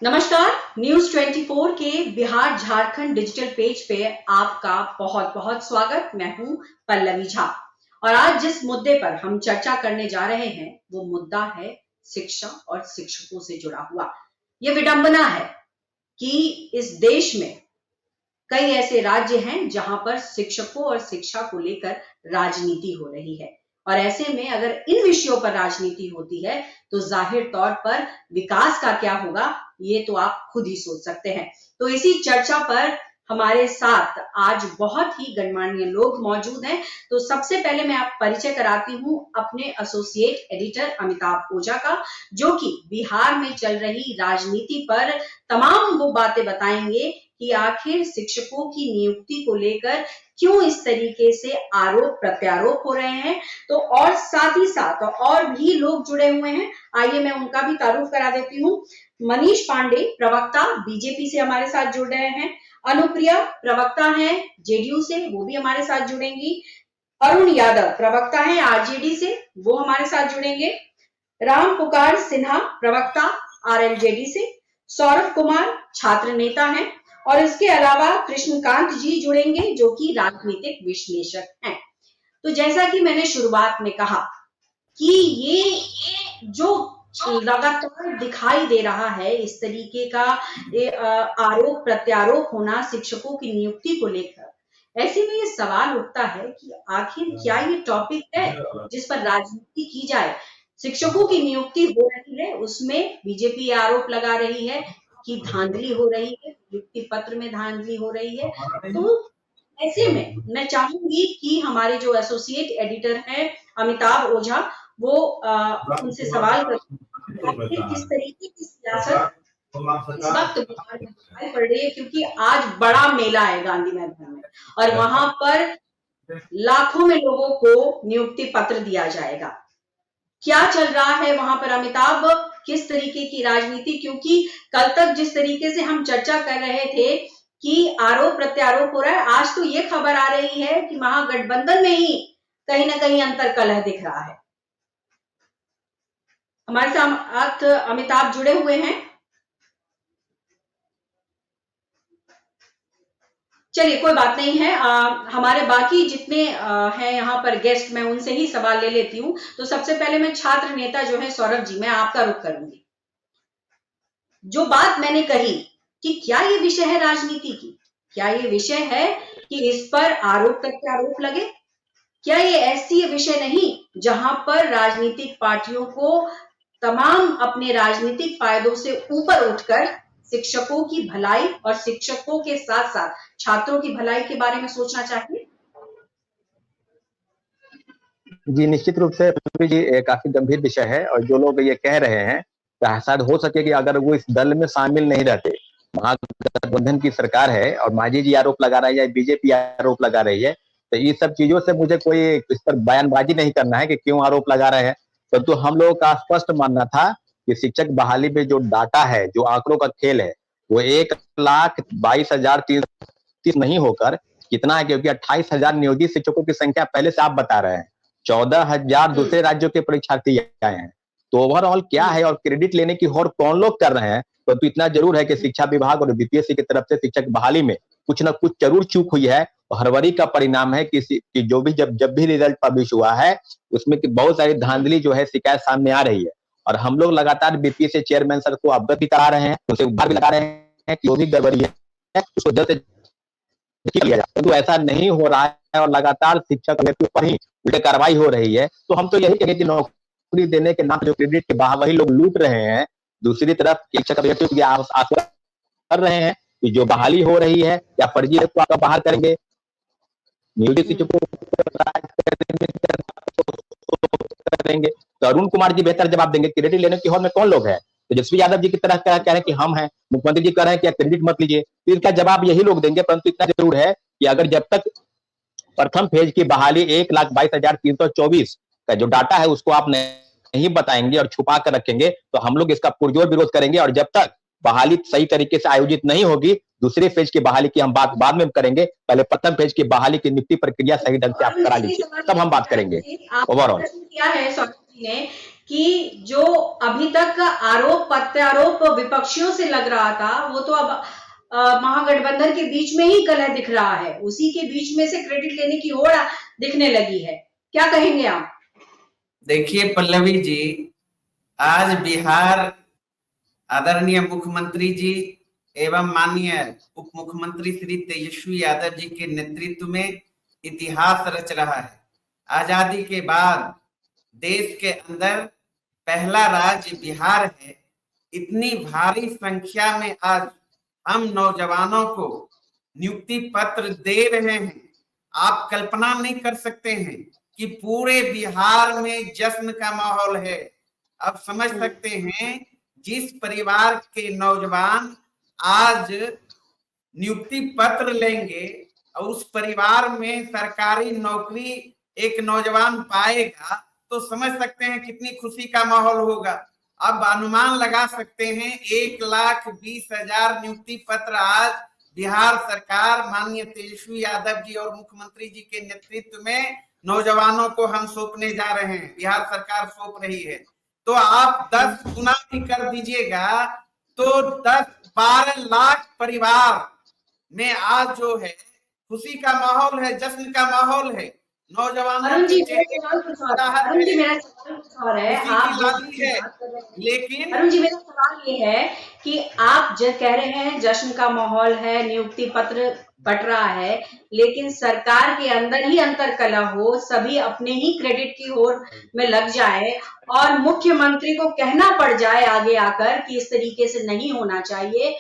नमस्कार। न्यूज 24 के Bihar Jharkhand digital page पे आपका बहुत बहुत स्वागत। मैं हूं पल्लवी झा और आज जिस मुद्दे पर हम चर्चा करने जा रहे हैं वो मुद्दा है शिक्षा और शिक्षकों से जुड़ा हुआ। ये विडंबना है कि इस देश में कई ऐसे राज्य हैं जहां पर शिक्षकों और शिक्षा को लेकर राजनीति हो रही है और ऐसे में अगर इन विषयों पर राजनीति होती है तो जाहिर तौर पर विकास का क्या होगा ये तो आप खुद ही सोच सकते हैं। तो इसी चर्चा पर हमारे साथ आज बहुत ही गणमान्य लोग मौजूद हैं। तो सबसे पहले मैं आप परिचय कराती हूं अपने एसोसिएट एडिटर अमिताभ ओझा का, जो कि बिहार में चल रही राजनीति पर तमाम वो बातें बताएंगे कि आखिर शिक्षकों की नियुक्ति को लेकर क्यों इस तरीके से आरोप प्रत्यारोप हो रहे हैं। तो और साथ ही साथ और भी लोग जुड़े हुए हैं, आइए मैं उनका भी तारुफ करा देती हूँ। मनीष पांडे प्रवक्ता बीजेपी से हमारे साथ जुड़ रहे हैं। अनुप्रिया प्रवक्ता हैं जेडीयू से, वो भी हमारे साथ जुड़ेंगी। अरुण यादव प्रवक्ता हैं आरजेडी से, वो हमारे साथ जुड़ेंगे। राम पुकार सिन्हा प्रवक्ता आरएलजेडी से। सौरभ कुमार छात्र नेता हैं और इसके अलावा कृष्णकांत जी जुड़ेंगे जो कि राजनीतिक विश्लेषक हैं। तो जैसा कि मैंने शुरुआत में कहा कि ये जो लगातार दिखाई दे रहा है इस तरीके का आरोप प्रत्यारोप होना शिक्षकों की नियुक्ति को लेकर, ऐसे में ये सवाल उठता है कि आखिर क्या ये टॉपिक है जिस पर राजनीति की जाए। शिक्षकों की नियुक्ति हो रही है, उसमें बीजेपी आरोप लगा रही है कि धांधली हो रही है, नियुक्ति पत्र में धांधली हो रही है। तो ऐसे में मैं चाहूंगी कि हमारे जो एसोसिएट एडिटर हैं अमिताभ ओझा, वो उनसे सवाल करें किस तरीके की सियासत इस वक्त बिहार में दिखाई पड़ रही है, क्योंकि आज बड़ा मेला है गांधी मैदान में और वहां पर लाखों में लोगों को नियुक्ति पत्र दिया जाएगा। क्या चल रहा है वहां पर अमिताभ, किस तरीके की राजनीति, क्योंकि कल तक जिस तरीके से हम चर्चा कर रहे थे कि आरोप प्रत्यारोप हो रहा है, आज तो ये खबर आ रही है कि महागठबंधन में ही कहीं ना कहीं अंतर कलह दिख रहा है। हमारे साथ अमिताभ जुड़े हुए हैं। चलिए कोई बात नहीं है, हमारे बाकी जितने हैं यहाँ पर गेस्ट, मैं उनसे ही सवाल ले लेती हूँ। तो सबसे पहले मैं छात्र नेता जो है सौरभ जी, मैं आपका रुख करूंगी। जो बात मैंने कही कि क्या ये विषय है राजनीति की, क्या ये विषय है कि इस पर आरोप प्रत्यारोप लगे, क्या ये ऐसी विषय नहीं जहां पर राजनीतिक पार्टियों को तमाम अपने राजनीतिक फायदों से ऊपर उठकर शिक्षकों की भलाई और शिक्षकों के साथ साथ छात्रों की भलाई के बारे में सोचना चाहिए? जी निश्चित रूप से जी काफी गंभीर विषय है और जो लोग ये कह रहे हैं शायद हो सके कि अगर वो इस दल में शामिल नहीं रहते, महागठबंधन की सरकार है और मांझी जी आरोप लगा रही है, बीजेपी आरोप लगा रही है, तो ये सब चीजों से मुझे कोई इस पर बयानबाजी नहीं करना है कि क्यों आरोप लगा रहे हैं। परंतु हम लोगों का स्पष्ट मानना था कि शिक्षक बहाली में जो डाटा है, जो आंकड़ों का खेल है, वो 1,22,330 नहीं होकर कितना है, क्योंकि 28,000 नियोजित शिक्षकों की संख्या पहले से आप बता रहे हैं, 14,000 दूसरे राज्यों के परीक्षार्थी आए हैं। तो ओवरऑल क्या है और क्रेडिट लेने की और कौन लोग कर रहे हैं, तो इतना जरूर है कि शिक्षा विभाग और बीपीएससी की तरफ से शिक्षक बहाली में कुछ न कुछ जरूर चूक हुई है। फरवरी का परिणाम है कि जो भी जब भी रिजल्ट पब्लिश हुआ है उसमें कि बहुत सारी धांधली जो है शिकायत सामने आ रही है और हम लोग लगातार बीपीएससी चेयरमैन सर को अवगत भी करा रहे हैं, उसे उभार भी लगा रहे हैं कि जो भी गड़बड़ी है उसको जल्द से किया जाए। तो ऐसा नहीं हो रहा है और लगातार शिक्षक के ऊपर ही उल्टे कार्रवाई हो रही है। तो हम तो यही कहेंगे कि नौकरी देने के नाम जो क्रेडिट के बाहर वही लोग लूट रहे हैं, दूसरी तरफ शिक्षक कर रहे हैं कि जो बहाली हो रही है या फर्जी को आप बाहर करेंगे, नियोजित शिक्षकों करेंगे। तो अरुण कुमार जी बेहतर जवाब देंगे क्रेडिट लेने की हॉल में कौन लोग हैं। तेजस्वी यादव जी की तरह कह रहे हैं कि हम हैं, मुख्यमंत्री जी कह रहे हैं कि क्रेडिट मत लीजिए, तो इसका जवाब यही लोग देंगे। परंतु इतना जरूर है कि अगर जब तक प्रथम फेज की बहाली 1,22,324 का जो डाटा है उसको आप नहीं बताएंगे और छुपा कर रखेंगे तो हम लोग इसका पुरजोर विरोध करेंगे और जब तक बहाली सही तरीके से आयोजित नहीं होगी, दूसरे फेज की बहाली की हम बात बाद में करेंगे। पहले प्रथम फेज की बहाली की नियुक्ति प्रक्रिया सही ढंग से आप करा लीजिए, तब हम बात करेंगे। ओवरऑल क्या है सौरभ जी ने कि जो अभी तक आरोप प्रत्यारोप विपक्षियों से लग रहा था वो तो अब महागठबंधन के बीच में ही कलह दिख रहा है, उसी के बीच में से क्रेडिट लेने की होड़ दिखने लगी है। क्या कहेंगे आप? देखिए पल्लवी जी, आज बिहार आदरणीय मुख्यमंत्री जी एवं माननीय उप मुख्यमंत्री श्री तेजस्वी यादव जी के नेतृत्व में इतिहास रच रहा है। आजादी के बाद देश के अंदर पहला राज्य बिहार है। इतनी भारी संख्या में आज हम नौजवानों को नियुक्ति पत्र दे रहे हैं। आप कल्पना नहीं कर सकते हैं कि पूरे बिहार में जश्न का माहौल है। अब समझ सकते हैं जिस परिवार के नौजवान आज नियुक्ति पत्र लेंगे और उस परिवार में सरकारी नौकरी एक नौजवान पाएगा तो समझ सकते हैं कितनी खुशी का माहौल होगा। अब अनुमान लगा सकते हैं 1,20,000 नियुक्ति पत्र आज बिहार सरकार माननीय तेजस्वी यादव जी और मुख्यमंत्री जी के नेतृत्व में नौजवानों को हम सौंपने जा रहे हैं, बिहार सरकार सौंप रही है। तो आप 10 गुना भी कर दीजिएगा तो 10-12 लाख परिवार में आज जो है खुशी का माहौल है, जश्न का माहौल है। नौजवानों अरुण जी मेरा सवाल कुछ और है। आप लेकिन अरुण जी मेरा सवाल ये है कि आप जो कह रहे हैं जश्न का माहौल है, नियुक्ति पत्र बट रहा है, लेकिन सरकार के अंदर ही अंतरकलह हो, सभी अपने ही क्रेडिट की ओर में लग जाए और मुख्यमंत्री को कहना पड़ जाए आगे आकर कि इस तरीके से नहीं होना चाहिए।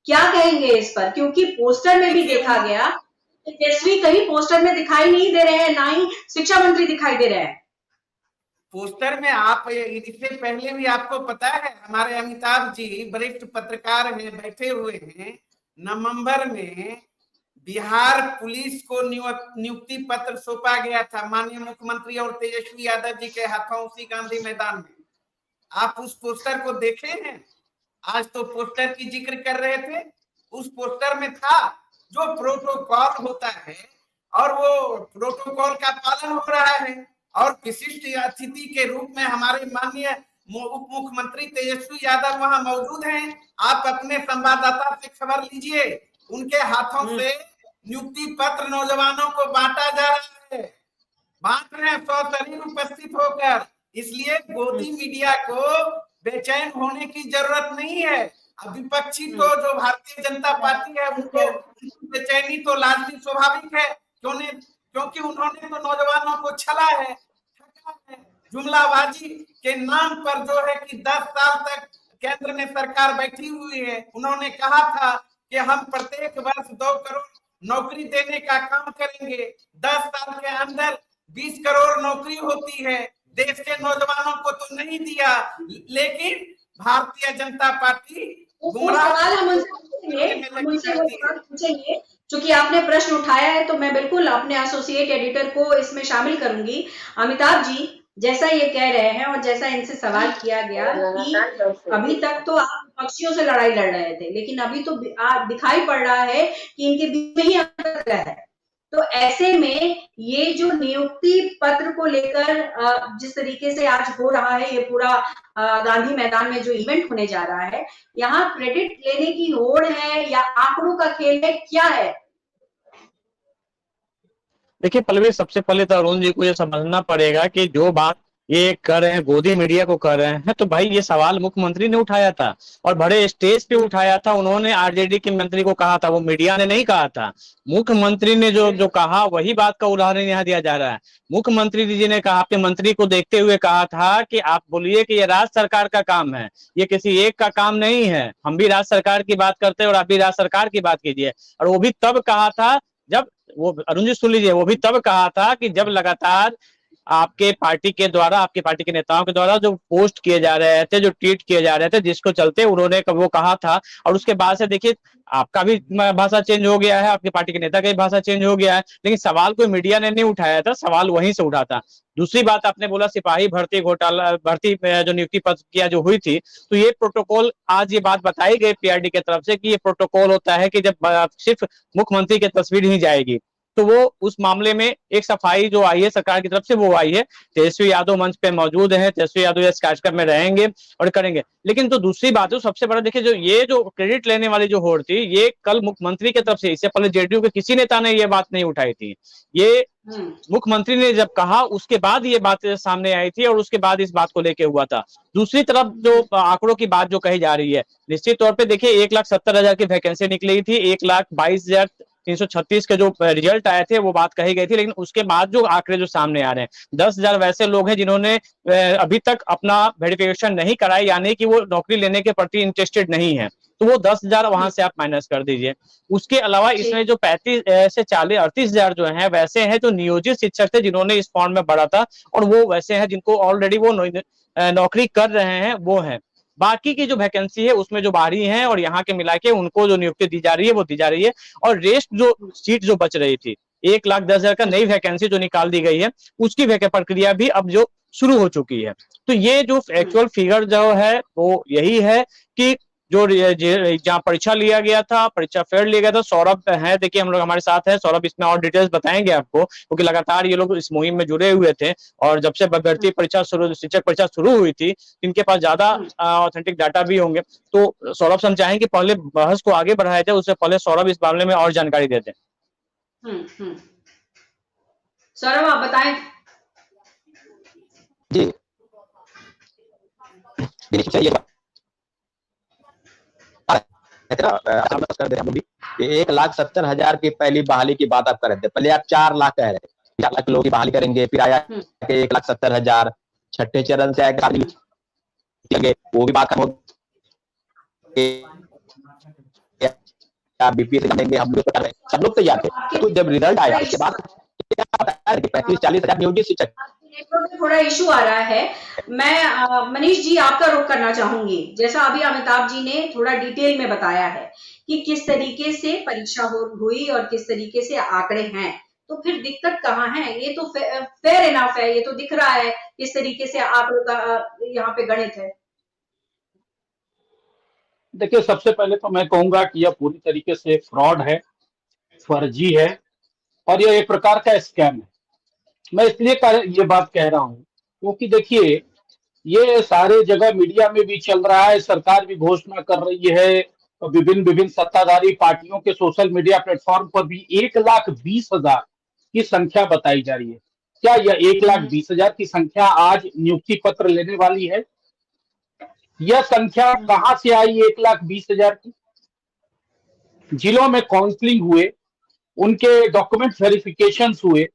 क्या कहेंगे इस पर? क्योंकि पोस्टर में भी देखा गया तेजस्वी कहीं पोस्टर में दिखाई नहीं दे रहे हैं, ना ही शिक्षा मंत्री दिखाई दे रहे हैं। पोस्टर में आप इससे पहले भी आपको पता है हमारे अमिताभ जी वरिष्ठ पत्रकार हैं, बैठे हुए हैं। नवंबर में बिहार पुलिस को नियुक्ति पत्र सौंपा गया था माननीय मुख्यमंत्री और तेजस्वी यादव जी के हाथों उसी गांधी मैदान में। आप उस पोस्टर को देखे हैं? आज तो पोस्टर की जिक्र कर रहे थे। उस पोस्टर में था जो प्रोटोकॉल होता है और वो प्रोटोकॉल का पालन हो रहा है और विशिष्ट अतिथि के रूप में हमारे माननीय उप मुख्यमंत्री तेजस्वी यादव वहां मौजूद हैं। आप अपने संवाददाता से खबर लीजिए, उनके हाथों से नियुक्ति पत्र नौजवानों को बांटा जा रहा है, बांट रहे हैं सशरीर उपस्थित होकर। इसलिए गोदी मीडिया को बेचैन होने की जरूरत नहीं है। विपक्षी तो जो भारतीय जनता पार्टी है उनको बेचैनी तो लाजमी स्वाभाविक है, क्योंकि उन्होंने तो नौजवानों को छला है, जुमलाबाजी के नाम पर जो है कि 10 साल तक केंद्र में सरकार बैठी हुई है। उन्होंने कहा था कि हम प्रत्येक वर्ष 2 करोड़ नौकरी देने का काम करेंगे। 10 साल के अंदर 20 करोड़ नौकरी होती है, देश के नौजवानों को तो नहीं दिया। लेकिन भारतीय जनता पार्टी पूछेंगे, चूंकि आपने प्रश्न उठाया है तो मैं बिल्कुल अपने एसोसिएट एडिटर को इसमें शामिल करूंगी। अमिताभ जी, जैसा ये कह रहे हैं और जैसा इनसे सवाल किया गया कि अभी तक तो आप विपक्षियों से लड़ाई लड़ रहे थे, लेकिन अभी तो दिखाई पड़ रहा है कि इनके बीच में ही अंतर है। तो ऐसे में ये जो नियुक्ति पत्र को लेकर जिस तरीके से आज हो रहा है, ये पूरा गांधी मैदान में जो इवेंट होने जा रहा है, यहाँ क्रेडिट लेने की होड़ है या आंकड़ों का खेल है, क्या है? देखिए पल्लवी, सबसे पहले तो अरुण जी को ये समझना पड़ेगा कि जो बात ये कर रहे हैं, गोदी मीडिया को कर रहे हैं, तो भाई ये सवाल मुख्यमंत्री ने उठाया था और बड़े स्टेज पे उठाया था। उन्होंने आरजेडी के मंत्री को कहा था, वो मीडिया ने नहीं कहा था। मुख्यमंत्री ने जो कहा वही बात का उदाहरण यहाँ दिया जा रहा है। मुख्यमंत्री जी ने कहा, आपके मंत्री को देखते हुए कहा था कि आप बोलिए कि ये राज्य सरकार का काम है, ये किसी एक का काम नहीं है। हम भी राज्य सरकार की बात करते हैं और आप भी राज्य सरकार की बात कीजिए। और वो भी तब कहा था जब वो, अरुण जी सुन लीजिए, वो भी तब कहा था कि जब लगातार आपके पार्टी के द्वारा, आपके पार्टी के नेताओं के द्वारा जो पोस्ट किए जा रहे थे, जो ट्वीट किए जा रहे थे, जिसको चलते उन्होंने वो कहा था। और उसके बाद से देखिए आपका भी भाषा चेंज हो गया है, आपके पार्टी के नेता का भी भाषा चेंज हो गया है, लेकिन सवाल कोई मीडिया ने नहीं उठाया था, सवाल वहीं से उठा था। दूसरी बात आपने बोला सिपाही भर्ती घोटाला, भर्ती जो नियुक्ति पत्र किया जो हुई थी, तो ये प्रोटोकॉल आज ये बात बताई गई पीआरडी की तरफ से कि ये प्रोटोकॉल होता है कि जब सिर्फ मुख्यमंत्री की तस्वीर ही जाएगी तो वो उस मामले में एक सफाई जो आई है सरकार की तरफ से वो आई है। तेजस्वी यादव मंच पे मौजूद है, तेजस्वी यादव इस कार्यक्रम में रहेंगे और करेंगे। लेकिन तो दूसरी बात है, सबसे बड़ा देखिए, जो क्रेडिट लेने वाली जो होड़ थी, ये कल मुख्यमंत्री की तरफ से, इससे पहले जेडीयू के किसी नेता ने ये बात नहीं उठाई थी। ये मुख्यमंत्री ने जब कहा उसके बाद ये बात सामने आई थी और उसके बाद इस बात को लेके हुआ था। दूसरी तरफ जो आंकड़ों की बात जो कही जा रही है, निश्चित तौर पे देखिए 1,70,000 की वैकेंसी निकली थी, 1,22,336 के जो रिजल्ट आए थे वो बात कही गई थी। लेकिन उसके बाद जो आंकड़े जो सामने आ रहे हैं, 10,000 वैसे लोग हैं जिन्होंने अभी तक अपना वेरिफिकेशन नहीं कराई, यानी कि वो नौकरी लेने के प्रति इंटरेस्टेड नहीं है, तो वो 10,000 वहां से आप माइनस कर दीजिए। उसके अलावा इसमें जो 35 से 38,000 जो है वैसे हैं जो नियोजित शिक्षक थे जिन्होंने इस फॉर्म में भरा था, और वो वैसे हैं जिनको ऑलरेडी वो नौकरी कर रहे हैं, वो है। बाकी की जो वैकेंसी है उसमें जो बाहरी हैं और यहाँ के मिला के उनको जो नियुक्ति दी जा रही है वो दी जा रही है। और रेस्ट जो सीट जो बच रही थी, 1,10,000 का नई वैकेंसी जो निकाल दी गई है, उसकी प्रक्रिया भी अब जो शुरू हो चुकी है। तो ये जो एक्चुअल फिगर जो है वो यही है कि जो जहाँ परीक्षा लिया गया था, परीक्षा फेयर लिया गया था। सौरभ है, देखिए हम लोग हमारे साथ है, सौरभ इसमें और डिटेल्स बताएंगे आपको, क्योंकि लगातार ये लोग इस मुहिम में जुड़े हुए थे और जब से भर्ती परीक्षा शिक्षक परीक्षा शुरू हुई थी, इनके पास ज्यादा ऑथेंटिक डाटा भी होंगे। तो सौरभ से हम चाहेंगे कि पहले बहस को आगे बढ़ाया जाए, उससे पहले सौरभ इस मामले में और जानकारी देते हैं। सौरभ आप बताएं। जी कर दे हम भी 1,70,000 की पहली बहाली की बात आप कर रहे थे। पहले आप 4 लाख कह रहे थे, 4 लाख लोगों की बहाली करेंगे, फिर आया 1,70,000, छठे चरण से आएगा वो भी बात हम बीपीएससी देंगे, हम लोग सब लोग तैयार थे। तो जब रिजल्ट आया उसके बाद 35-40,000 नियोजित शिक्षक। नेटवर्क में थोड़ा इशू आ रहा है। मैं मनीष जी आपका रुख करना चाहूंगी। जैसा अभी अमिताभ जी ने थोड़ा डिटेल में बताया है कि किस तरीके से परीक्षा हुई और किस तरीके से आंकड़े हैं, तो फिर दिक्कत कहाँ है? ये तो फेयर इनफ है, ये तो दिख रहा है किस तरीके से आंकड़ों का यहाँ पे गणित है। देखिए, सबसे पहले तो मैं कहूंगा कि यह पूरी तरीके से फ्रॉड है, फर्जी है और यह एक प्रकार का स्कैम है। मैं इसलिए ये बात कह रहा हूं क्योंकि देखिए, ये सारे जगह मीडिया में भी चल रहा है, सरकार भी घोषणा कर रही है, विभिन्न सत्ताधारी पार्टियों के सोशल मीडिया प्लेटफॉर्म पर भी 1,20,000 की संख्या बताई जा रही है। क्या यह 1,20,000 की संख्या आज नियुक्ति पत्र लेने वाली है? यह संख्या कहां से आई 1,20,000 की? जिलों में काउंसलिंग हुए, उनके डॉक्यूमेंट वेरिफिकेशन हुए,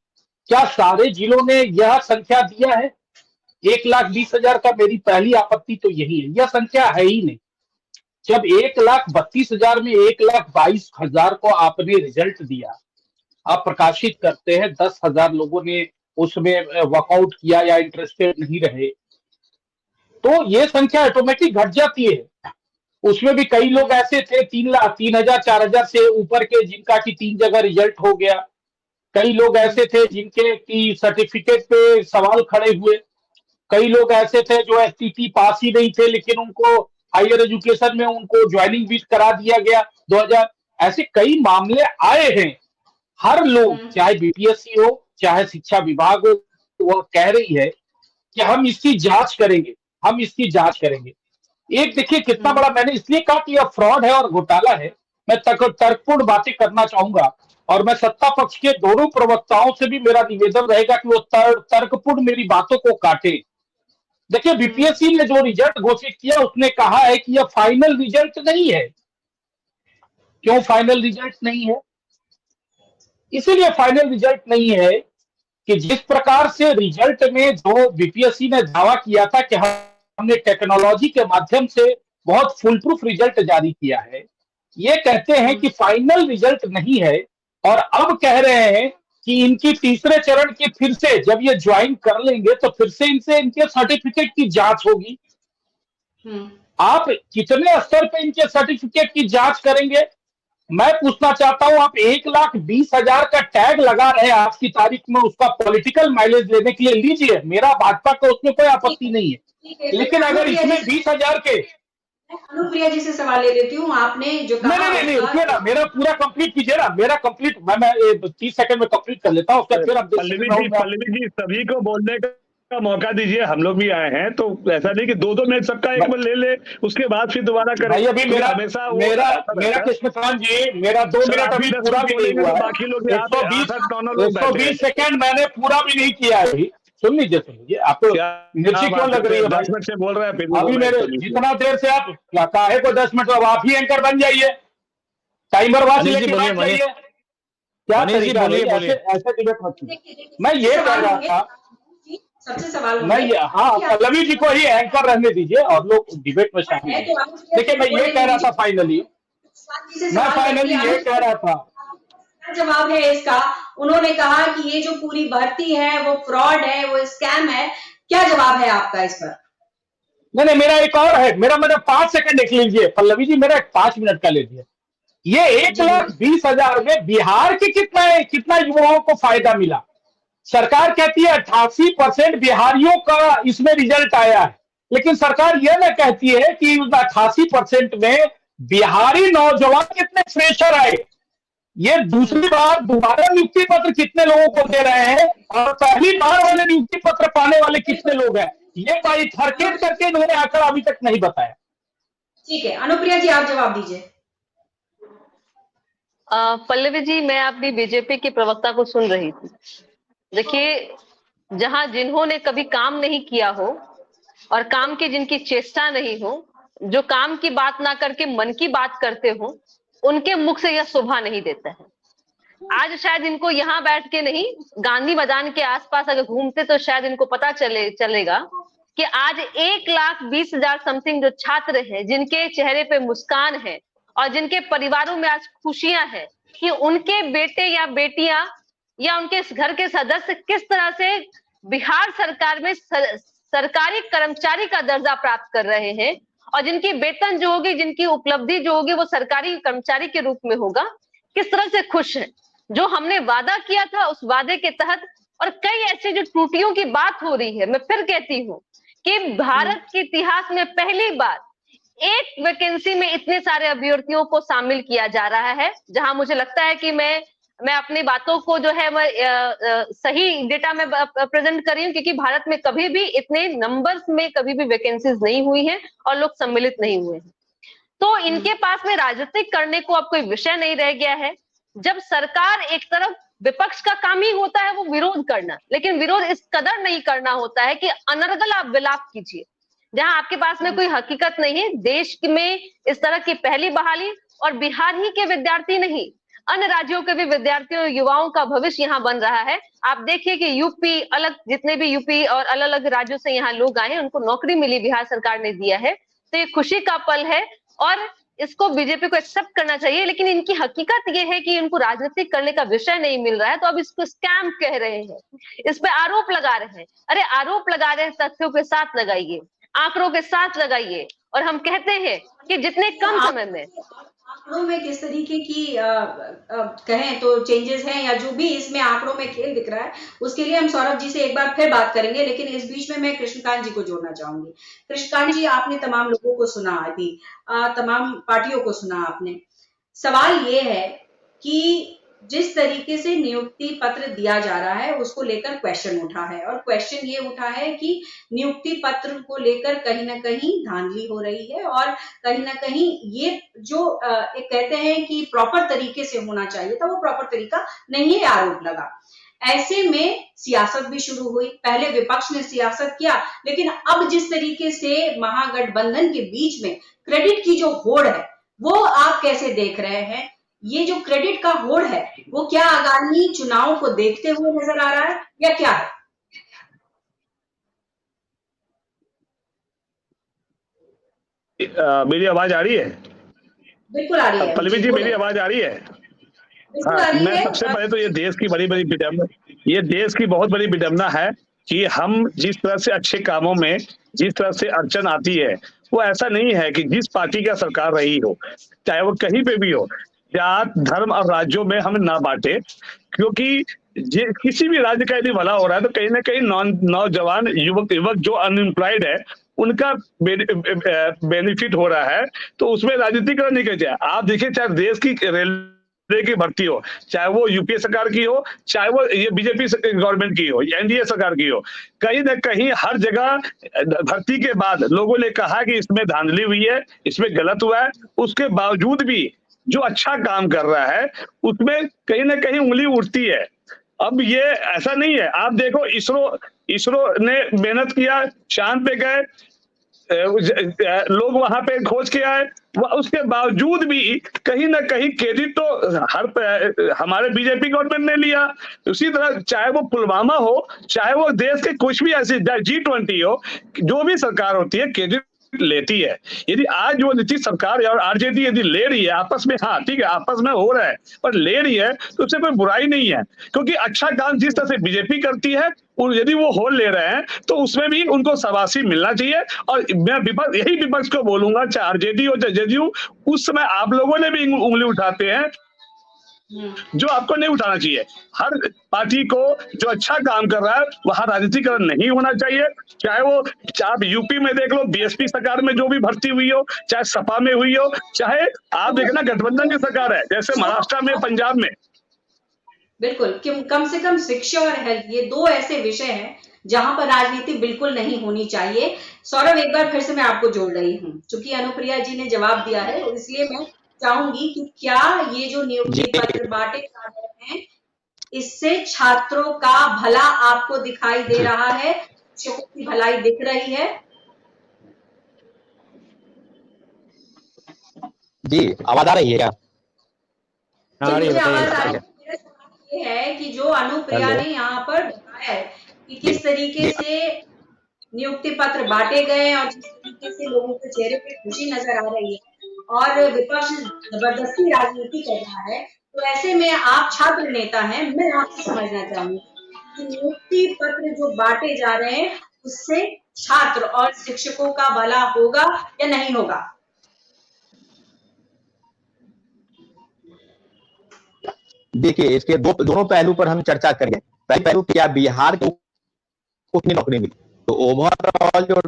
क्या सारे जिलों ने यह संख्या दिया है 1,20,000 का? मेरी पहली आपत्ति तो यही है, यह संख्या है ही नहीं। जब 1,32,000 में 1,22,000 को आपने रिजल्ट दिया, आप प्रकाशित करते हैं, 10,000 लोगों ने उसमें वॉकआउट किया या इंटरेस्टेड नहीं रहे, तो ये संख्या ऑटोमेटिक घट जाती है। उसमें भी कई लोग ऐसे थे 3,000 4,000 से ऊपर के जिनका कि 3 जगह रिजल्ट हो गया। कई लोग ऐसे थे जिनके की सर्टिफिकेट पे सवाल खड़े हुए। कई लोग ऐसे थे जो एसटीटी पास ही नहीं थे, लेकिन उनको हायर एजुकेशन में उनको ज्वाइनिंग भी करा दिया गया 2000। ऐसे कई मामले आए हैं। हर लोग, चाहे बीपीएससी हो चाहे शिक्षा विभाग हो, वह कह रही है कि हम इसकी जांच करेंगे, हम इसकी जांच करेंगे। एक देखिए कितना बड़ा, मैंने इसलिए कहा कि यह फ्रॉड है और घोटाला है। मैं तर्कपूर्ण बातें करना चाहूंगा और मैं सत्ता पक्ष के दोनों प्रवक्ताओं से भी मेरा निवेदन रहेगा कि वो तर्कपूर्ण मेरी बातों को काटे। देखिए, बीपीएससी ने जो रिजल्ट घोषित किया उसने कहा है कि यह फाइनल रिजल्ट नहीं है। क्यों फाइनल रिजल्ट नहीं है? इसीलिए फाइनल रिजल्ट नहीं है कि जिस प्रकार से रिजल्ट में जो बीपीएससी ने दावा किया था कि हमने टेक्नोलॉजी के माध्यम से बहुत फुल प्रूफ रिजल्ट जारी किया है, ये कहते हैं कि फाइनल रिजल्ट नहीं है। और अब कह रहे हैं कि इनकी तीसरे चरण की फिर से जब ये ज्वाइन कर लेंगे तो फिर से इनसे इनके सर्टिफिकेट की जांच होगी। आप कितने स्तर पे इनके सर्टिफिकेट की जांच करेंगे? मैं पूछना चाहता हूं, आप 1,20,000 का टैग लगा रहे हैं आज की तारीख में, उसका पॉलिटिकल माइलेज लेने के लिए लीजिए, मेरा भाजपा को उसमें कोई आपत्ति नहीं है। लेकिन अगर इसमें 20,000 के अनुप्रिया जी से सवाल ले लेती हूँ। आपने जो कहा नहीं, रुकिए ना, मेरा पूरा कंप्लीट कीजिए ना, मेरा कंप्लीट, मैं 30 सेकंड में कंप्लीट कर लेता हूँ, उसके बाद फिर आप पल्लवी जी सभी को बोलने का मौका दीजिए, हम लोग भी आए हैं, तो ऐसा नहीं कि 2-2 मिनट सबका एक बार ले उसके बाद फिर दोबारा करें। भाई अभी मेरा हमेशा कृष्णकांत जी, मेरा 2 मिनट अभी पूरा भी नहीं हुआ, बाकी लोग 120 सेकंड मैंने पूरा भी नहीं किया है अभी। सुन लीजिए, आपको मिर्ची क्यों लग रही है? 10 मिनट से बोल रहे हैं, अभी मेरे जितना देर से आप काहे को 10 मिनट, अब आप ही एंकर बन जाइए, टाइमर वाच लेके बैठ जाइए। क्या तरीका है? ऐसे डिबेट मत कीजिए। मैं ये कह रहा था, सबसे सवाल हाँ, पल्लवी जी को ही एंकर रहने दीजिए और लोग डिबेट में शामिल। देखिए, मैं ये कह रहा था फाइनली ये कह रहा था, जवाब है इसका। उन्होंने कहा कि ये जो पूरी भर्ती है वो फ्रॉड है, वो स्कैम है। क्या जवाब है आपका इस पर? नहीं, मेरा एक और है, मेरा 5 सेकंड देख लीजिए पल्लवी जी, मेरा 5 मिनट का ले लीजिए। ये 1,20,000 में बिहार के कितना युवाओं को फायदा मिला? सरकार कहती है 88% बिहारियों का इसमें रिजल्ट आया है, लेकिन सरकार यह ना कहती है कि 88% में बिहारी नौजवान कितने फ्रेशर आए, ये दूसरी बार दोबारा नियुक्ति पत्र कितने लोगों को दे रहे हैं, और पहली बार वाले नियुक्ति पत्र पाने वाले कितने लोग हैं, ये बाइफरकेट करके इन्होंने आंकड़ा अभी तक नहीं बताया। ठीक है, अनुप्रिया जी आप जवाब दीजिए। पल्लवी जी, मैं अपनी बीजेपी की प्रवक्ता को सुन रही थी। देखिए, जहां जिन्होंने कभी काम नहीं किया हो और काम की जिनकी चेष्टा नहीं हो, जो काम की बात ना करके मन की बात करते हो, उनके मुख से यह शोभा नहीं देता है। आज शायद इनको यहाँ बैठ के नहीं, गांधी मैदान के आसपास अगर घूमते तो शायद इनको पता चलेगा कि आज 1,20,000 समथिंग जो छात्र हैं, जिनके चेहरे पे मुस्कान है और जिनके परिवारों में आज खुशियां हैं कि उनके बेटे या बेटियां या उनके घर के सदस्य किस तरह से बिहार सरकार में सरकारी कर्मचारी का दर्जा प्राप्त कर रहे हैं, और जिनकी वेतन जो होगी, जिनकी उपलब्धि जो होगी वो सरकारी कर्मचारी के रूप में होगा, किस तरह से खुश है। जो हमने वादा किया था उस वादे के तहत, और कई ऐसी जो त्रुटियों की बात हो रही है, मैं फिर कहती हूँ कि भारत के इतिहास में पहली बार एक वैकेंसी में इतने सारे अभ्यर्थियों को शामिल किया जा रहा है, जहां मुझे लगता है कि मैं अपनी बातों को जो है सही डेटा में प्रेजेंट कर रही हूँ, क्योंकि भारत में कभी भी इतने नंबर्स में कभी भी वैकेंसीज नहीं हुई हैं और लोग सम्मिलित नहीं हुए हैं। तो इनके पास में राजनीतिक करने को अब कोई विषय नहीं रह गया है। जब सरकार, एक तरफ विपक्ष का काम ही होता है वो विरोध करना, लेकिन विरोध इस कदर नहीं करना होता है कि अनर्गल आप विलाप कीजिए, जहां आपके पास में कोई हकीकत नहीं है। देश में इस तरह की पहली बहाली, और बिहार ही के विद्यार्थी नहीं, अन्य राज्यों के भी विद्यार्थियों युवाओं का भविष्य यहाँ बन रहा है। आप देखिए कि यूपी, अलग जितने भी यूपी और अलग अलग राज्यों से यहाँ लोग आए हैं, उनको नौकरी मिली, बिहार सरकार ने दिया है, तो ये खुशी का पल है और इसको बीजेपी को एक्सेप्ट करना चाहिए। लेकिन इनकी हकीकत ये है कि इनको राजनीतिक करने का विषय नहीं मिल रहा है, तो अब इसको स्कैम कह रहे हैं, इस पे आरोप लगा रहे हैं। अरे आरोप लगा रहे हैं, तथ्यों के साथ लगाइए, आंकड़ों के साथ लगाइए। और हम कहते हैं कि जितने कम समय में आंकड़ों में किस तरीके की कहें तो चेंजेस हैं, या जो भी इसमें आंकड़ों में खेल दिख रहा है, उसके लिए हम सौरभ जी से एक बार फिर बात करेंगे। लेकिन इस बीच में मैं कृष्णकांत जी को जोड़ना चाहूंगी। कृष्णकांत जी, आपने तमाम लोगों को सुना, अभी तमाम पार्टियों को सुना आपने। सवाल ये है कि जिस तरीके से नियुक्ति पत्र दिया जा रहा है उसको लेकर क्वेश्चन उठा है, और क्वेश्चन ये उठा है कि नियुक्ति पत्र को लेकर कहीं ना कहीं धांधली हो रही है, और कहीं ना कहीं ये जो एक कहते हैं कि प्रॉपर तरीके से होना चाहिए था, वो प्रॉपर तरीका नहीं है, आरोप लगा। ऐसे में सियासत भी शुरू हुई। पहले विपक्ष ने सियासत किया, लेकिन अब जिस तरीके से महागठबंधन के बीच में क्रेडिट की जो होड़ है, वो आप कैसे देख रहे हैं? ये जो क्रेडिट का होड़ है, वो क्या आगामी चुनाव को देखते हुए नजर आ रहा है, या क्या है? मेरी आवाज आ रही है? बिल्कुल आ रही है पल्लवी जी, मेरी आवाज आ रही है? हाँ, मैं सबसे पहले तो ये देश की बड़ी बड़ी विडम्बना, ये देश की बहुत बड़ी विडम्बना है कि हम जिस तरह से अच्छे कामों में जिस तरह से अड़चन आती है, वो ऐसा नहीं है कि जिस पार्टी का सरकार रही हो, चाहे वो कहीं पे भी हो, जात धर्म और राज्यों में हम ना बांटे। क्योंकि किसी भी राज्य का यदि भला हो रहा है तो कहीं ना कहीं नौजवान युवक जो अनएम्प्लॉयड है उनका बेनिफिट हो रहा है, तो उसमें राजनीतिकरण नहीं किया। आप देखिए, चाहे देश की रेलवे की भर्ती हो, चाहे वो यूपीए सरकार की हो, चाहे वो ये बीजेपी गवर्नमेंट की हो, एनडीए सरकार की हो, कहीं ना कहीं हर जगह भर्ती के बाद लोगों ने कहा कि इसमें धांधली हुई है, इसमें गलत हुआ है। उसके बावजूद भी जो अच्छा काम कर रहा है उसमें कहीं ना कहीं उंगली उठती है। अब ये ऐसा नहीं है, आप देखो इसरो ने मेहनत किया, चांद पे गए, लोग वहां पे खोज के आए, उसके बावजूद भी कहीं ना कहीं क्रेडिट तो हमारे बीजेपी गवर्नमेंट ने लिया। उसी तरह चाहे वो पुलवामा हो, चाहे वो देश के कुछ भी ऐसे G20 हो, जो भी सरकार होती है क्रेडिट लेती है। यदि आज जो नीतीश सरकार और आरजेडी यदि ले रही है आपस में, हाँ ठीक है आपस में हो रहा है, पर ले रही है तो उससे कोई बुराई नहीं है, क्योंकि अच्छा काम जिस तरह से बीजेपी करती है और यदि वो हो ले रहे हैं तो उसमें भी उनको शाबाशी मिलना चाहिए। और मैं यही विपक्ष को बोलूंगा, चाहे आरजेडी हो चाहे जेडीयू, उस समय आप लोगों ने भी उंगली उठाते हैं जो आपको नहीं उठाना चाहिए। हर पार्टी को जो अच्छा काम कर रहा है वहां राजनीतिकरण नहीं होना चाहिए। चाहे आप यूपी में देख लो, बीएसपी सरकार में जो भी भर्ती हुई हो, चाहे सपा में हुई हो, चाहे आप देखना गठबंधन की सरकार है, जैसे महाराष्ट्र में, पंजाब में। बिल्कुल, कम से कम शिक्षा और हेल्थ, ये दो ऐसे विषय हैं जहां पर राजनीति बिल्कुल नहीं होनी चाहिए। सौरभ, एक बार फिर से मैं आपको जोड़ रही हूँ, क्योंकि अनुप्रिया जी ने जवाब दिया है, इसलिए मैं चाहूंगी कि क्या ये जो नियुक्ति पत्र बांटे जा रहे हैं, इससे छात्रों का भला आपको दिखाई दे रहा है, शिक्षकों की भलाई दिख रही है? जी, आवाज आ रही है क्या? मुझे आवाज आ रही है। मेरा सवाल ये है कि जो अनुप्रिया ने यहाँ पर बताया है कि किस तरीके से नियुक्ति पत्र बांटे गए और जिस तरीके से लोगों के चेहरे पे खुशी नजर आ रही है और विपक्ष जबरदस्ती राजनीति कर रहा है, तो ऐसे में आप छात्र नेता हैं, मैं आपसे समझना चाहूंगी कि नियुक्ति पत्र जो बांटे जा रहे हैं उससे छात्र और शिक्षकों का भला होगा या नहीं होगा? देखिए, इसके दोनों पहलू पर हम चर्चा करेंगे। पहले पहलू क्या बिहार को कितनी नौकरी मिली, तो ओवरऑल जो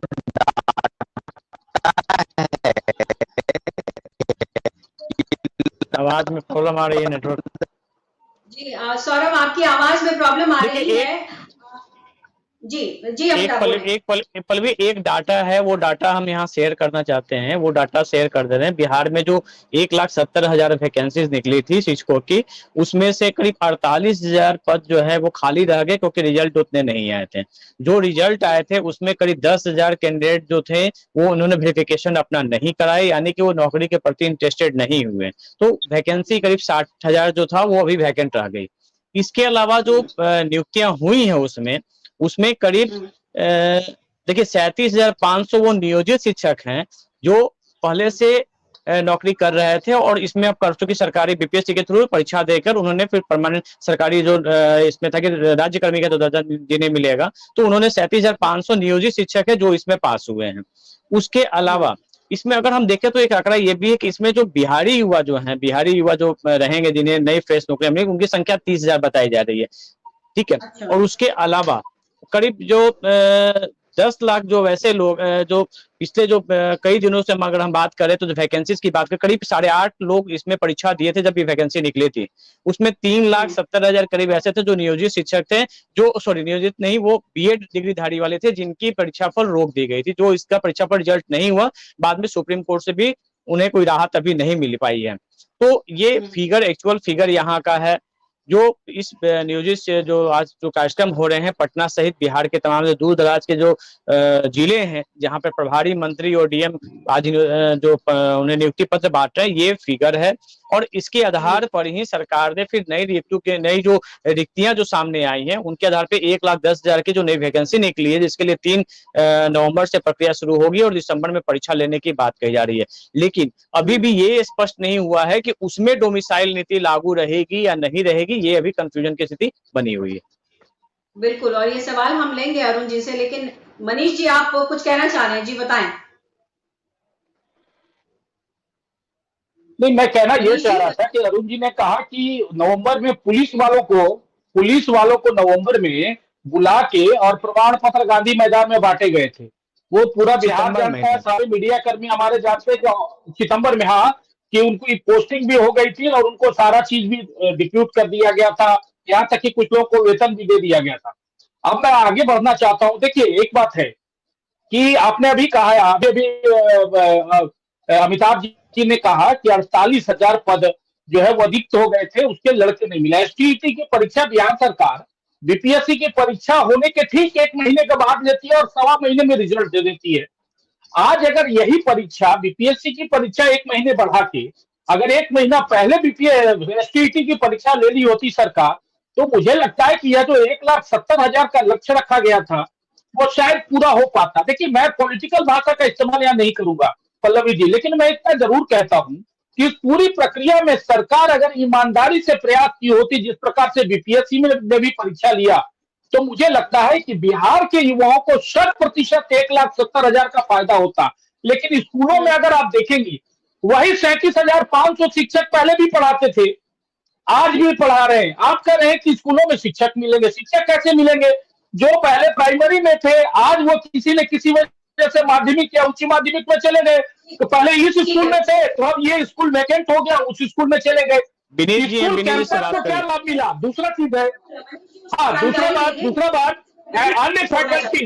आवाज में प्रॉब्लम आ रही है, नेटवर्क। जी सौरभ, आपकी आवाज में प्रॉब्लम आ रही है। जी पल्लवी, एक डाटा है, वो डाटा हम यहाँ शेयर करना चाहते हैं, वो डाटा शेयर कर दे रहे हैं। बिहार में जो 1,70,000 वैकेंसीज निकली थी शिक्षकों की, उसमें से करीब 48,000 पद जो है वो खाली रह गए, क्योंकि रिजल्ट उतने नहीं आए थे। जो रिजल्ट आए थे उसमें करीब 10,000 कैंडिडेट जो थे वो उन्होंने वेरिफिकेशन अपना नहीं कराए, यानी कि वो नौकरी के प्रति इंटरेस्टेड नहीं हुए, तो वैकेंसी करीब 60,000 जो था वो अभी वैकेंट रह गई। इसके अलावा जो नियुक्तियां हुई है उसमें करीब देखिए 37,500 वो नियोजित शिक्षक हैं जो पहले से नौकरी कर रहे थे, और इसमें अब कर चुकी सरकारी बीपीएससी के थ्रू परीक्षा देकर उन्होंने फिर परमानेंट सरकारी जो इसमें था कि राज्य कर्मी का तो दर्जा जिन्हें मिलेगा, तो उन्होंने 37,500 नियोजित शिक्षक है जो इसमें पास हुए हैं। उसके अलावा इसमें अगर हम देखें तो एक आंकड़ा ये भी है कि इसमें जो बिहारी युवा जो रहेंगे, जिन्हें नई फ्रेश नौकरी मिलेगी, उनकी संख्या 30,000 बताई जा रही है। ठीक है। अच्छा। और उसके अलावा करीब जो 10 लाख जो वैसे लोग जो पिछले जो कई दिनों से अगर हम बात करें तो जो वैकेंसीज की बात करें, करीब 8.5 लोग इसमें परीक्षा दिए थे जब ये वैकेंसी निकली थी। उसमें 3,70,000 करीब ऐसे थे जो नियोजित शिक्षक थे, नियोजित नहीं, वो बीएड डिग्रीधारी वाले थे जिनकी परीक्षा पर रोक दी गई थी। जो इसका परीक्षा पर रिजल्ट नहीं हुआ, बाद में सुप्रीम कोर्ट से भी उन्हें कोई राहत अभी नहीं मिल पाई है। तो ये फिगर, एक्चुअल फिगर यहाँ का है। जो इस नियोजित जो आज जो कार्यक्रम हो रहे हैं पटना सहित बिहार के तमाम जो दूर दराज के जो जिले हैं जहां पर प्रभारी मंत्री और डीएम आज जो उन्हें नियुक्ति पत्र बांट रहे हैं, ये फिगर है। और इसके आधार पर ही सरकार ने फिर नई जो रिक्तियां जो सामने आई हैं उनके आधार पे 1,10,000 की जो नई वैकेंसी निकली है, जिसके लिए 3 नवंबर से प्रक्रिया शुरू होगी और दिसंबर में परीक्षा लेने की बात कही जा रही है। लेकिन अभी भी ये स्पष्ट नहीं हुआ है कि उसमें डोमिसाइल नीति लागू रहेगी या नहीं रहेगी, ये अभी कंफ्यूजन की स्थिति बनी हुई है। बिल्कुल, और ये सवाल हम लेंगे अरुण जी से, लेकिन मनीष जी आप कुछ कहना चाह रहे हैं, जी बताएं। नहीं, मैं कहना ये चाह रहा था कि अरुण जी ने कहा कि नवंबर में पुलिस वालों को नवंबर में बुला के और प्रमाण पत्र गांधी मैदान में बांटे गए थे। वो पूरा बिहार सितंबर में जानता है, सारे मीडिया कर्मी हमारे जानते हैं कि सितंबर में, हाँ, कि उनकी पोस्टिंग भी हो गई थी और उनको सारा चीज भी डिप्यूट कर दिया गया था, यहाँ तक कि कुछ लोगों को वेतन भी दे दिया गया था। अब मैं आगे बढ़ना चाहता हूँ। देखिए, एक बात है कि आपने अभी कहा है, अभी अमिताभ जी ने कहा कि 48,000 पद जो है वो रिक्त हो गए थे, उसके लड़के नहीं मिला। एसटीईटी की परीक्षा बिहार सरकार बीपीएससी की परीक्षा होने के ठीक 1 महीने के बाद लेती है और 1.25 महीने में रिजल्ट दे देती है। आज अगर यही परीक्षा, बीपीएससी की परीक्षा 1 महीने बढ़ा के अगर 1 महीना पहले एसटीईटी की परीक्षा ले ली होती सरकार, तो मुझे लगता है कि यह जो 1,70,000 का लक्ष्य रखा गया था वो शायद पूरा हो पाता। देखिए, मैं पॉलिटिकल भाषा का इस्तेमाल यहाँ नहीं करूंगा पल्लवी जी, लेकिन मैं इतना जरूर कहता हूं कि इस पूरी प्रक्रिया में सरकार अगर ईमानदारी से प्रयास की होती, जिस प्रकार से बीपीएससी में भी परीक्षा लिया, तो मुझे लगता है कि बिहार के युवाओं को 100% 1,70,000 का फायदा होता। लेकिन स्कूलों में अगर आप देखेंगे, वही 37,500 शिक्षक पहले भी पढ़ाते थे, आज भी पढ़ा रहे हैं। आप कह रहे हैं कि स्कूलों में शिक्षक मिलेंगे, शिक्षक कैसे मिलेंगे? जो पहले प्राइमरी में थे, आज वो किसी न किसी वजह से माध्यमिक या उच्च माध्यमिक में चले गए। तो पहले इस स्कूल में थे, तो अब ये स्कूल वैकेंट हो गया, उस स्कूल में चले गए। विनीत जी स्कूल विनीत जी से कैंपस बात को क्या करें। लाभ मिला? दूसरा चीज है, हाँ, दूसरा बात अन्य फैकल्टी।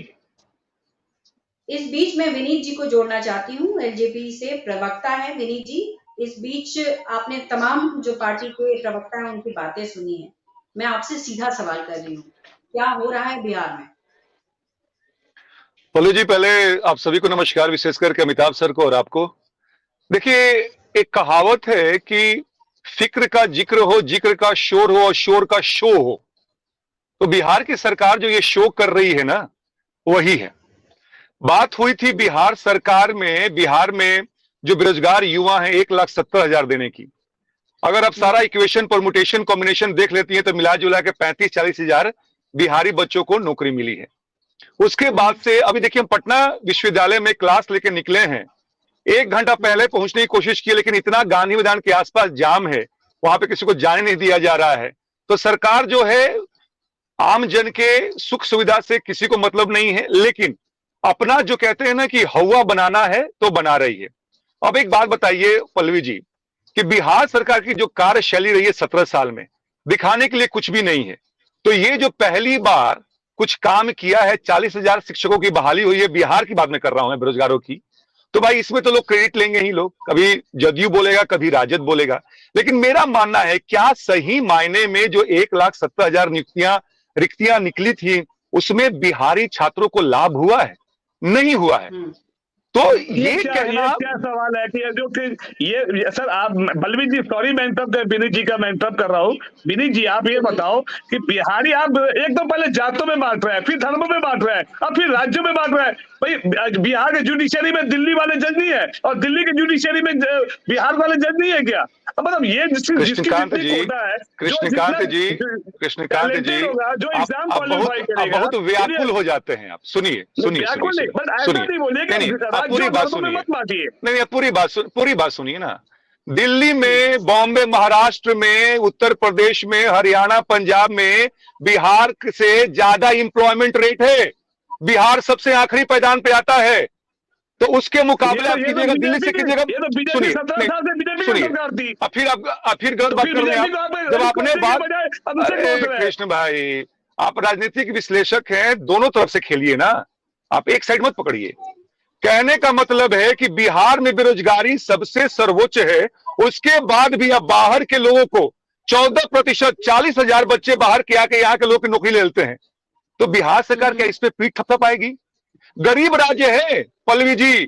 इस बीच में विनीत जी को जोड़ना चाहती हूँ, एलजेपी से प्रवक्ता है विनीत जी। इस बीच आपने तमाम जो पार्टी के प्रवक्ता हैं उनकी बातें सुनी है, मैं आपसे सीधा सवाल कर रही हूँ, क्या हो रहा है बिहार में? पल्लू जी, पहले आप सभी को नमस्कार, विशेष करके अमिताभ सर को और आपको। देखिए, एक कहावत है कि फिक्र का जिक्र हो, जिक्र का शोर हो और शोर का शो हो। तो बिहार की सरकार जो ये शो कर रही है ना, वही है। बात हुई थी बिहार सरकार में, बिहार में जो बेरोजगार युवा हैं 1,70,000 देने की। अगर आप सारा इक्वेशन, परमुटेशन, कॉम्बिनेशन देख लेती हैं तो मिला जुला के 35-40 हजार बिहारी बच्चों को नौकरी मिली है। उसके बाद से अभी देखिए, हम पटना विश्वविद्यालय में क्लास लेके निकले हैं, 1 घंटा पहले पहुंचने की कोशिश की, लेकिन इतना गांधी मैदान के आसपास जाम है, वहां पे किसी को जाने नहीं दिया जा रहा है। तो सरकार जो है आम जन के सुख सुविधा से किसी को मतलब नहीं है, लेकिन अपना जो कहते हैं ना कि हवा बनाना है तो बना रही है। अब एक बात बताइए पल्लवी जी, कि बिहार सरकार की जो कार्यशैली रही है 17 साल में, दिखाने के लिए कुछ भी नहीं है। तो ये जो पहली बार कुछ काम किया है, 40,000 शिक्षकों की बहाली हुई है, बिहार की बात मैं कर रहा हूं, बेरोजगारों की, तो भाई इसमें तो लोग क्रेडिट लेंगे ही। लोग कभी जदयू बोलेगा, कभी राजद बोलेगा, लेकिन मेरा मानना है क्या सही मायने में जो 1,70,000 रिक्तियां निकली थी, उसमें बिहारी छात्रों को लाभ हुआ है? नहीं हुआ है। तो ये क्या सवाल है कि जो कि ये सर, आप बलवीर जी, सॉरी मैं विनीत जी का मैं इंटरप्ट कर रहा हूँ। विनीत जी, आप ये बताओ कि बिहारी आप एक तो पहले जातों में बांट रहे हैं, फिर धर्मों में बांट रहे हैं, और फिर राज्यों में बांट रहे हैं। भाई, बिहार के जुडिशरी में दिल्ली वाले जज नहीं है और दिल्ली के जुडिशरी में बिहार वाले जज नहीं है क्या? मतलब ये कृष्णकांत जी, कृष्णकांत जी, कृष्णकांत जी, आप बहुत व्याकुल हो जाते हैं। आप सुनिए, सुनिए, पूरी बात सुनिए, नहीं, पूरी बात सुनिए ना। दिल्ली में, बॉम्बे, महाराष्ट्र में, उत्तर प्रदेश में, हरियाणा, पंजाब में बिहार से ज्यादा एम्प्लॉयमेंट रेट है। बिहार सबसे आखिरी पायदान पे आता है। तो उसके मुकाबले आप कीजिएगा दिल्ली से, कीजिएगा। सुनिए, फिर गलत बात कर रहे हैं आप। जब आपने बात, कृष्ण भाई, आप राजनीतिक विश्लेषक हैं, दोनों तरफ से खेलिए ना, आप एक साइड मत पकड़िए। कहने का मतलब है कि बिहार में बेरोजगारी सबसे सर्वोच्च है, उसके बाद भी अब बाहर के लोगों को 14%, 40,000 बच्चे बाहर के आके यहाँ के लोग की नौकरी ले लेते हैं। तो बिहार सरकार क्या इस पे पीठ थपथपाएगी? गरीब राज्य है पल्लवी जी,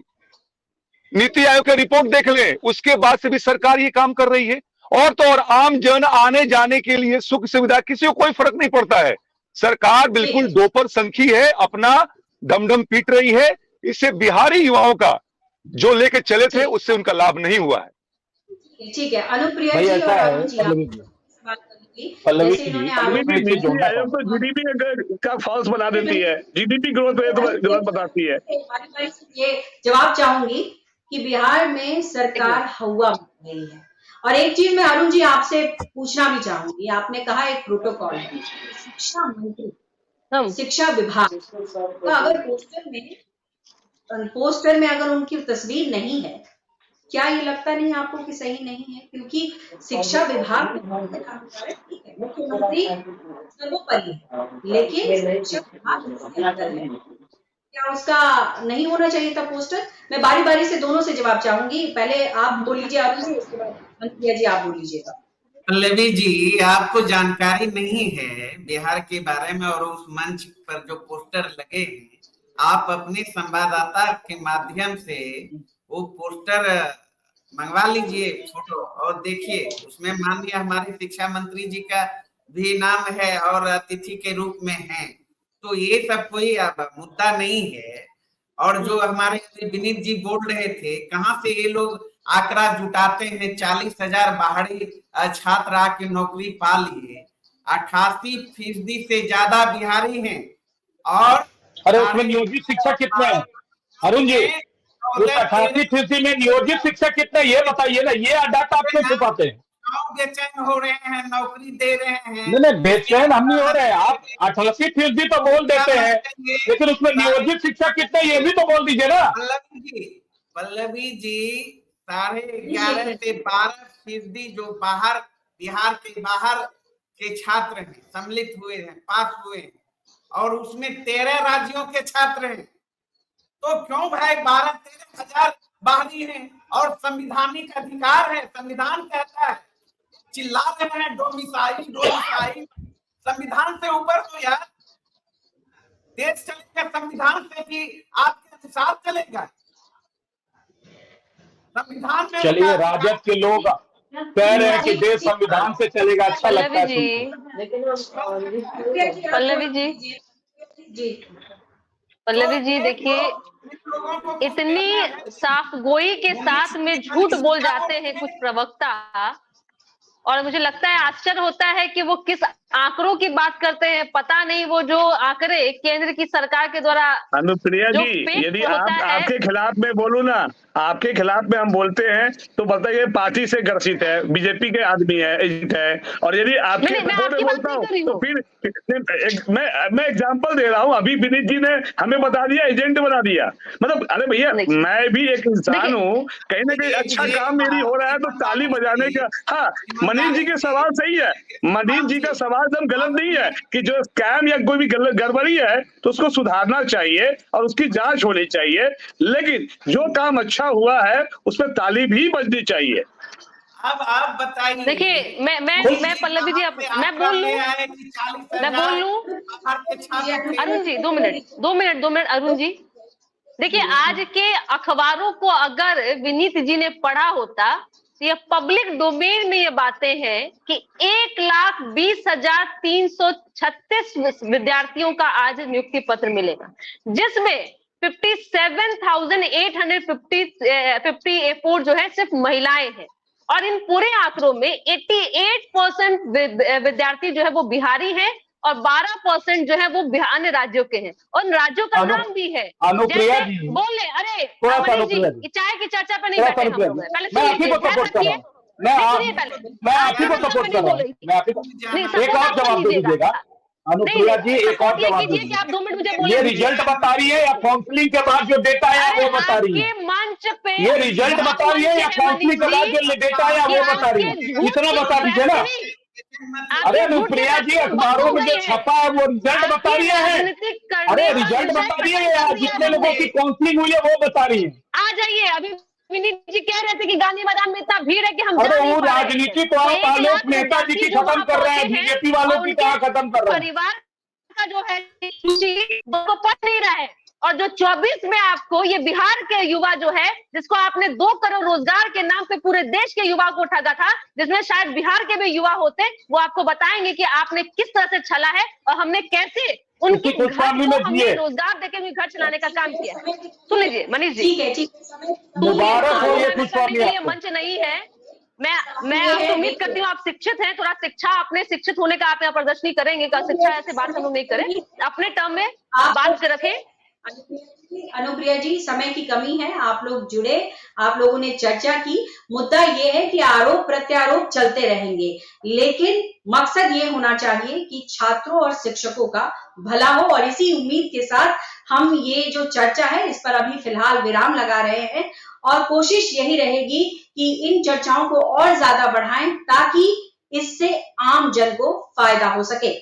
नीति आयोग की रिपोर्ट देख लें, उसके बाद से भी सरकार ये काम कर रही है। और तो और आम जन आने जाने के लिए सुख सुविधा, किसी को कोई फर्क नहीं पड़ता है। सरकार बिल्कुल दोपर संखी है, अपना दमदम पीट रही है। इससे बिहारी युवाओं का जो लेके चले थे, उससे उनका लाभ नहीं हुआ है। ठीक है, अनुप्रिया जी और अरुण जी, पल्लवी जी, नीति आयोग तो जीडीपी का फॉल्स बना देती है, जीडीपी ग्रोथ गलत बताती है। ये जवाब चाहूंगी कि बिहार में सरकार हवा बन गई है। और एक चीज मैं अरुण जी आपसे पूछना भी चाहूंगी, आपने कहा एक प्रोटोकॉल है, शिक्षा मंत्री, शिक्षा विभाग का अगर पोस्टर में पोस्टर में अगर उनकी तस्वीर नहीं है, क्या ये लगता नहीं आपको कि सही नहीं है? क्योंकि शिक्षा विभाग मुख्यमंत्री सर्वोपरि है, लेकिन शिक्षा विभाग इसके अंदर है। क्या उसका नहीं होना चाहिए था पोस्टर? मैं बारी बारी से दोनों से जवाब चाहूंगी। पहले आप बोल लीजिए अरुण जी, उसके बाद मंत्रिया जी आप बोल लीजिएगा। पल्लवी जी, आपको जानकारी नहीं है बिहार के बारे में और उस मंच पर जो पोस्टर लगे हैं, आप अपने संवाददाता के माध्यम से वो पोस्टर मंगवा लीजिए फोटो और देखिए, उसमें माननीय हमारे शिक्षा मंत्री जी का भी नाम है और अतिथि के रूप में है। तो ये सब कोई मुद्दा नहीं है। और जो हमारे विनीत जी बोल रहे थे, कहाँ से ये लोग आंकड़ा जुटाते हैं 40,000 बाहरी छात्र आके नौकरी पा लिए, 88% से ज्यादा बिहारी हैं। और अरे उसमें नियोजित शिक्षक कितने हैं अरुण जी? उस 88% में नियोजित शिक्षक कितने, ये बताइए ना, ये डाटा आप क्यों छुपाते हैं? बेचैन हो रहे हैं, नौकरी दे रहे हैं। नहीं, बेचैन हम नहीं हो रहे हैं। आप 88% तो बोल देते हैं, लेकिन उसमें नियोजित शिक्षक कितने ये भी तो बोल दीजिए ना। पल्लवी जी 11.5 से 12% जो बाहर बिहार के बाहर के छात्र हैं, सम्मिलित हुए हैं, पास हुए हैं, और उसमें 13 राज्यों के छात्र हैं। तो क्यों भाई 12-13 हजार बाहरी हैं? और संविधानिक अधिकार है, संविधान कहता है। चिल्ला रहे हैं डोमिसाइल। संविधान से ऊपर हो यार, देश चलेगा संविधान से कि आपके अनुसार चलेगा? संविधान में चलिए, राजद के लोग कह रहे हैं कि देश संविधान से चलेगा, अच्छा लगता है पल्लवी जी देखिए, इतनी साफ गोई के साथ में झूठ बोल जाते हैं कुछ प्रवक्ता, और मुझे लगता है आश्चर्य होता है कि वो किस आंकड़ों की बात करते हैं। पता नहीं वो जो आंकड़े केंद्र की सरकार के द्वारा अनुप्रिया जी, यदि आपके खिलाफ में बोलूं ना, आपके खिलाफ में हम बोलते हैं तो बोलता है पार्टी से ग्रसित है, बीजेपी के आदमी है, एजेंट है। और यदि आपके बोलता हूँ तो फिर मैं एग्जांपल दे रहा हूँ। अभी विनीत जी ने हमें बता दिया, एजेंट बना दिया। मतलब अरे भैया, मैं भी एक इंसान हूँ, कहीं ना कहीं अच्छा काम मेरी हो रहा है तो ताली बजाने का। हाँ, मनीष जी के सवाल सही है, मनीष जी का सवाल एकदम गलत नहीं है कि जो स्कैम या कोई भी गड़बड़ी है तो उसको सुधारना चाहिए और उसकी जांच होनी चाहिए, लेकिन जो काम अच्छा हुआ है उसमें ताली भी बजनी चाहिए। अब आप बताइए। देखिए, मैं पल्लवी जी, मैं बोल लूं अरुण जी, 2 मिनट अरुण जी। देखिए, आज के अखबारों को अगर विनीत जी ने पढ़ा होता तो ये पब्लिक डोमेन में ये बातें हैं कि 1,20,336 विद्यार्थियों का आज नियुक्ति पत्र मिलेगा, जिसमें 57,854 जो है सिर्फ महिलाएं हैं। और इन पूरे आंकड़ों में 88% विद्यार्थी जो है वो बिहारी हैं और 12% जो है वो अन्य राज्यों के हैं। और राज्यों का नाम भी है, जैसे बोले, अरे मनीष जी, चाय की चर्चा पे नहीं बैठे हम लोग, पहले सुन लीजिए, ध्यान रखिए। मैं आप ही को सपोर्ट कर रहा हूं। एक और जवाब दे दीजिएगा अनुप्रिया जी, एक और जवाब दीजिए कि आप 2 मिनट मुझे बोले। ये रिजल्ट बता रही है या काउंसलिंग के बाद जो डेटा है वो बता रही है? मंच पे ये रिजल्ट बता रही है या काउंसलिंग के बाद जो डेटा है वो बता रही है? इतना बता दीजिए ना। अरे अनुप्रिया जी, अखबारों में जो छपा है वो रिजल्ट बता रही है। अरे रिजल्ट बता रही है या जितने लोगों की काउंसलिंग हुई है वो बता रही है? आ जाइए। अभी विनीत जी कह रहे थे कि गांधी मैदान में इतना भीड़ है कि हम अरे वो राजनीति तो आप आलोक मेहता जी की खत्म कर रहे हैं, बीजेपी वालों की कहाँ खत्म कर रहे हैं? परिवार का जो है वो पढ़ नहीं रहा है। और जो 24 में आपको ये बिहार के युवा जो है, जिसको आपने 2 करोड़ रोजगार के नाम पे पूरे देश के युवा को ठगा था, जिसमें शायद बिहार के भी युवा होते, वो आपको बताएंगे कि आपने किस तरह से छला है और हमने कैसे उनके घर को हमने रोजगार देके भी घर चलाने का काम किया। सुन लीजिए मनीष जी, ये मंच नहीं है। मैं आपको उम्मीद करती हूँ आप शिक्षित हैं, थोड़ा शिक्षा, अपने शिक्षित होने का आप यहाँ प्रदर्शनी करेंगे का, शिक्षा ऐसे बात हम लोग नहीं करें, अपने टर्म में बात से रखें। अनुप्रिया जी, समय की कमी है, आप लोग जुड़े, आप लोगों ने चर्चा की। मुद्दा ये है कि आरोप प्रत्यारोप चलते रहेंगे, लेकिन मकसद ये होना चाहिए कि छात्रों और शिक्षकों का भला हो। और इसी उम्मीद के साथ हम ये जो चर्चा है इस पर अभी फिलहाल विराम लगा रहे हैं और कोशिश यही रहेगी कि इन चर्चाओं को और ज्यादा बढ़ाएं ताकि इससे आम जन को फायदा हो सके।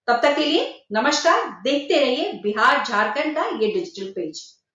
तब तक के लिए नमस्कार, देखते रहिए बिहार झारखंड का ये डिजिटल पेज।